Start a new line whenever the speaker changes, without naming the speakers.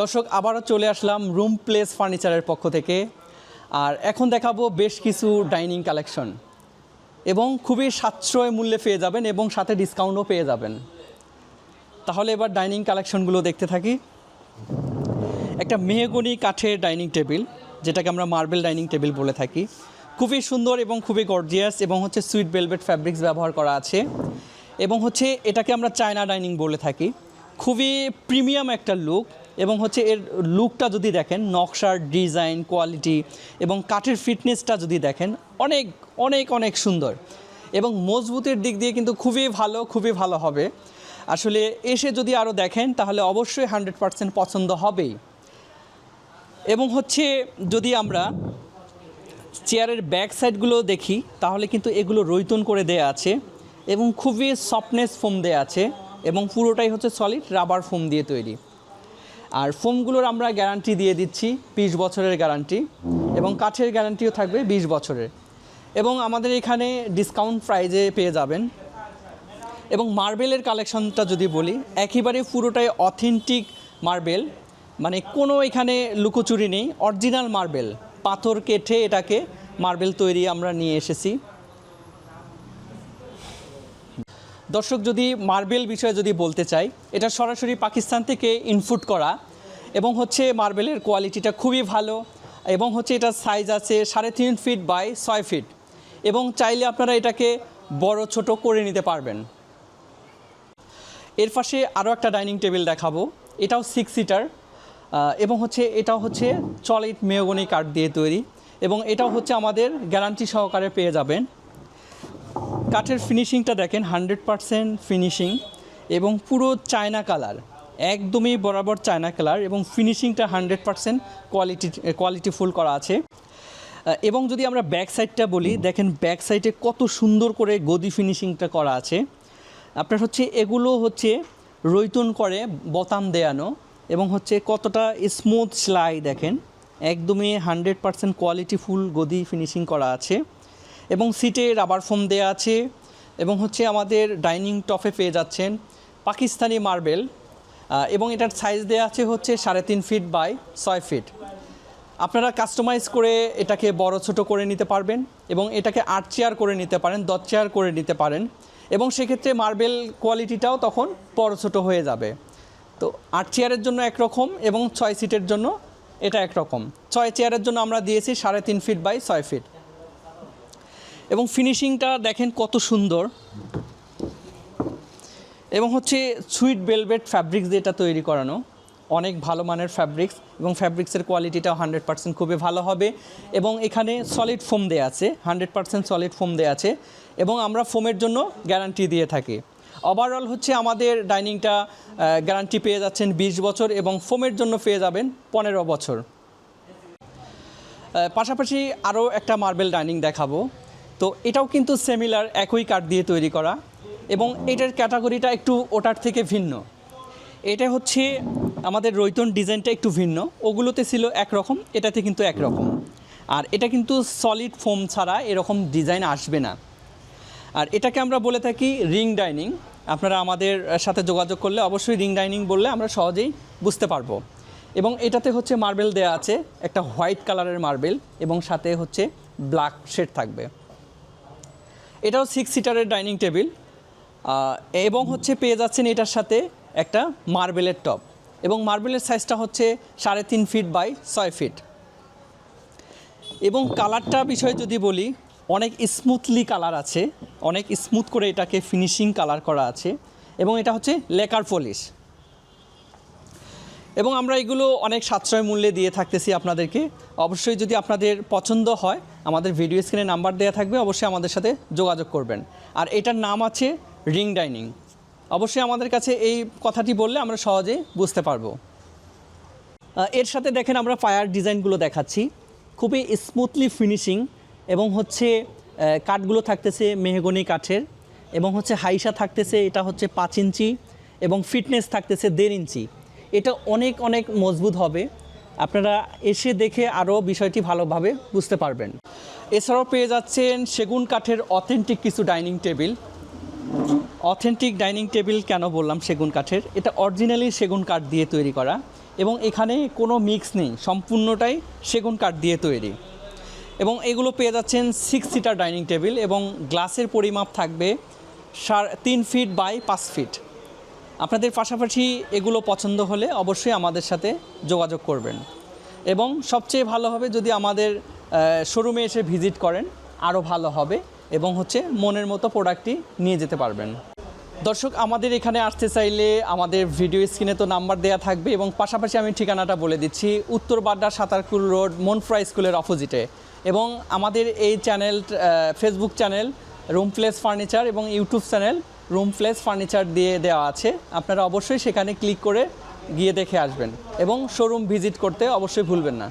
দর্শক আবারও চলে আসলাম রুম প্লেস ফার্নিচারের পক্ষ থেকে। আর এখন দেখাবো বেশ কিছু ডাইনিং কালেকশন এবং খুবই সাশ্রয় মূল্যে পেয়ে যাবেন এবং সাথে ডিসকাউন্টও পেয়ে যাবেন। তাহলে এবার ডাইনিং কালেকশনগুলো দেখতে থাকি। একটা মেহগনি কাঠের ডাইনিং টেবিল, যেটাকে আমরা মার্বেল ডাইনিং টেবিল বলে থাকি, খুবই সুন্দর এবং খুবই গর্জিয়াস এবং হচ্ছে সুইট ভেলভেট ফ্যাব্রিক্স ব্যবহার করা আছে এবং হচ্ছে এটাকে আমরা চায়না ডাইনিং বলে থাকি। খুবই প্রিমিয়াম একটা লুক এবং হচ্ছে এর লুকটা যদি দেখেন, নকশার ডিজাইন, কোয়ালিটি এবং কাঠের ফিটনেসটা যদি দেখেন, অনেক অনেক অনেক সুন্দর এবং মজবুতের দিক দিয়ে কিন্তু খুবই ভালো হবে। আসলে এসে যদি আরও দেখেন তাহলে অবশ্যই 100% পছন্দ হবেই। এবং হচ্ছে যদি আমরা চেয়ারের ব্যাক সাইডগুলো দেখি তাহলে কিন্তু এগুলো রৈতন করে দেয়া আছে এবং খুবই সফটনেস ফোম দেয়া আছে এবং পুরোটাই হচ্ছে সলিড রাবার ফোম দিয়ে তৈরি। আর ফোমগুলোর আমরা গ্যারান্টি দিয়ে দিচ্ছি 20 বছরের গ্যারান্টি এবং কাঠের গ্যারান্টিও থাকবে 20 বছরের। এবং আমাদের এখানে ডিসকাউন্ট প্রাইজে পেয়ে যাবেন। এবং মার্বেলের কালেকশনটা যদি বলি, একেবারে পুরোটাই অথেন্টিক মার্বেল, মানে কোনো এখানে লুকোচুরি নেই, অরিজিনাল মার্বেল, পাথর কেটে এটাকে মার্বেল তৈরি আমরা নিয়ে এসেছি। দর্শক যদি মার্বেল বিষয়ে যদি বলতে চাই, এটা সরাসরি পাকিস্তান থেকে ইনপুট করা এবং হচ্ছে মার্বেলের কোয়ালিটিটা খুবই ভালো এবং হচ্ছে এটার সাইজ আছে 3.5 ফিট বাই 6 ফিট এবং চাইলে আপনারা এটাকে বড় ছোট করে নিতে পারবেন। এর পাশে আরও একটা ডাইনিং টেবিল দেখাবো, এটাও 6 সিটার এবং হচ্ছে এটাও হচ্ছে সলিড মেহগনি কাঠ দিয়ে তৈরি এবং এটাও হচ্ছে আমাদের গ্যারান্টি সহকারে পেয়ে যাবেন। কাঠের ফিনিশিংটা দেখেন, 100% ফিনিশিং এবং পুরো চায়না কালার, একদমই বরাবর চায়না কালার এবং ফিনিশিংটা 100% কোয়ালিটিফুল করা আছে। এবং যদি আমরা ব্যাক সাইডটা বলি, দেখেন ব্যাক সাইডে কত সুন্দর করে গদি ফিনিশিংটা করা আছে। আপনার হচ্ছে এগুলো হচ্ছে রৈতন করে বোতাম দেয়ানো এবং হচ্ছে কতটা স্মুথ সেলাই দেখেন, একদমই 100% কোয়ালিটিফুল গদি ফিনিশিং করা আছে এবং সিটে রাবার ফোম দেয়া আছে এবং হচ্ছে আমাদের ডাইনিং টপে পেয়ে যাচ্ছেন পাকিস্তানি মার্বেল এবং এটার সাইজ দেওয়া আছে হচ্ছে 3.5 ফিট বাই 6 ফিট। আপনারা কাস্টমাইজ করে এটাকে বড় ছোট করে নিতে পারবেন এবং এটাকে 8 চেয়ার করে নিতে পারেন, 10 চেয়ার করে নিতে পারেন এবং সেক্ষেত্রে মার্বেল কোয়ালিটিটাও তখন বড় ছোট হয়ে যাবে। তো 8 চেয়ারের জন্য একরকম এবং 6 সিটের জন্য এটা একরকম। 6 চেয়ারের জন্য আমরা দিয়েছি 3.5 ফিট বাই 6 ফিট এবং ফিনিশিংটা দেখেন কত সুন্দর এবং হচ্ছে সুইট ভেলভেট ফ্যাব্রিক্স দিয়ে এটা তৈরি করানো, অনেক ভালো মানের ফ্যাব্রিক্স এবং ফ্যাব্রিক্সের কোয়ালিটিটাও 100% খুবই ভালো হবে এবং এখানে সলিড ফোম দেয়া আছে, 100% সলিড ফোম দেয়া আছে এবং আমরা ফোমের জন্য গ্যারান্টি দিয়ে থাকি। ওভারঅল হচ্ছে আমাদের ডাইনিংটা গ্যারান্টি পেয়ে যাচ্ছেন 20 বছর এবং ফোমের জন্য পেয়ে যাবেন 15 বছর। পাশাপাশি আরও একটা মার্বেল ডাইনিং দেখাবো। তো এটাও কিন্তু সিমিলার, একই কাঠ দিয়ে তৈরি করা এবং এটার ক্যাটাগরিটা একটু ওটার থেকে ভিন্ন। এটা হচ্ছে আমাদের রৈতন ডিজাইনটা একটু ভিন্ন, ওগুলোতে ছিল একরকম, এটাতে কিন্তু একরকম। আর এটা কিন্তু সলিড ফোম ছাড়া এরকম ডিজাইন আসবে না। আর এটাকে আমরা বলে থাকি রিং ডাইনিং। আপনারা আমাদের সাথে যোগাযোগ করলে অবশ্যই রিং ডাইনিং বললে আমরা সহজেই বুঝতে পারবো। এবং এটাতে হচ্ছে মার্বেল দেয়া আছে, একটা হোয়াইট কালারের মার্বেল এবং সাথে হচ্ছে ব্ল্যাক শেড থাকবে। এটাও 6 সিটারের ডাইনিং টেবিল এবং হচ্ছে পেয়ে যাচ্ছেন এটার সাথে একটা মার্বেলের টপ এবং মার্বেলের সাইজটা হচ্ছে 3.5 ফিট বাই 6 ফিট এবং কালারটা বিষয়ে যদি বলি, অনেক স্মুথলি কালার আছে, অনেক স্মুথ করে এটাকে ফিনিশিং কালার করা আছে এবং এটা হচ্ছে লেকার পলিশ এবং আমরা এগুলো অনেক সাশ্রয় মূল্যে দিয়ে থাকতেছি আপনাদেরকে। অবশ্যই যদি আপনাদের পছন্দ হয়, আমাদের ভিডিও স্ক্রিনে নাম্বার দেওয়া থাকবে, অবশ্যই আমাদের সাথে যোগাযোগ করবেন। আর এটার নাম আছে রিং ডাইনিং। অবশ্যই আমাদের কাছে এই কথাটি বললে আমরা সহজেই বুঝতে পারবো। এর সাথে দেখেন আমরা ফায়ার ডিজাইনগুলো দেখাচ্ছি, খুবই স্মুথলি ফিনিশিং এবং হচ্ছে কাঠগুলো থাকতেছে মেহগনি কাঠের এবং হচ্ছে হাইসা থাকতেছে, এটা হচ্ছে 5 ইঞ্চি এবং ফিটনেস থাকতেছে 1.5 ইঞ্চি। এটা অনেক অনেক মজবুত হবে, আপনারা এসে দেখে আরও বিষয়টি ভালোভাবে বুঝতে পারবেন। এছাড়াও পেয়ে যাচ্ছেন সেগুন কাঠের অথেন্টিক কিছু dining table. Authentic dining table কেন বললাম সেগুন কাঠের, এটা অরিজিনালি সেগুন কাঠ দিয়ে তৈরি করা এবং এখানে কোনো মিক্স নেই, সম্পূর্ণটাই সেগুন কাঠ দিয়ে তৈরি। এবং এগুলো পেয়ে যাচ্ছেন 6 সিটার ডাইনিং টেবিল এবং গ্লাসের পরিমাপ থাকবে 3 ফিট বাই 5 ফিট। আপনাদের পাশাপাশি এগুলো পছন্দ হলে অবশ্যই আমাদের সাথে যোগাযোগ করবেন এবং সবচেয়ে ভালো হবে যদি আমাদের শোরুমে এসে ভিজিট করেন, আরও ভালো হবে এবং মনের মতো প্রোডাক্টটি নিয়ে যেতে পারবেন। দর্শক, আমাদের এখানে আসতে চাইলে আমাদের ভিডিও স্ক্রিনে তো নাম্বার দেওয়া থাকবে এবং পাশাপাশি আমি ঠিকানাটা বলে দিচ্ছি, উত্তর বাড্ডা সাতারকুল রোড মনফ্রা স্কুলের অপোজিটে। এবং আমাদের এই channel, Facebook channel room place furniture এবং YouTube channel room place furniture দিয়ে দেওয়া আছে। আপনারা অবশ্যই সেখানে ক্লিক করে গিয়ে দেখে আসবেন এবং শোরুম ভিজিট করতে অবশ্যই ভুলবেন না।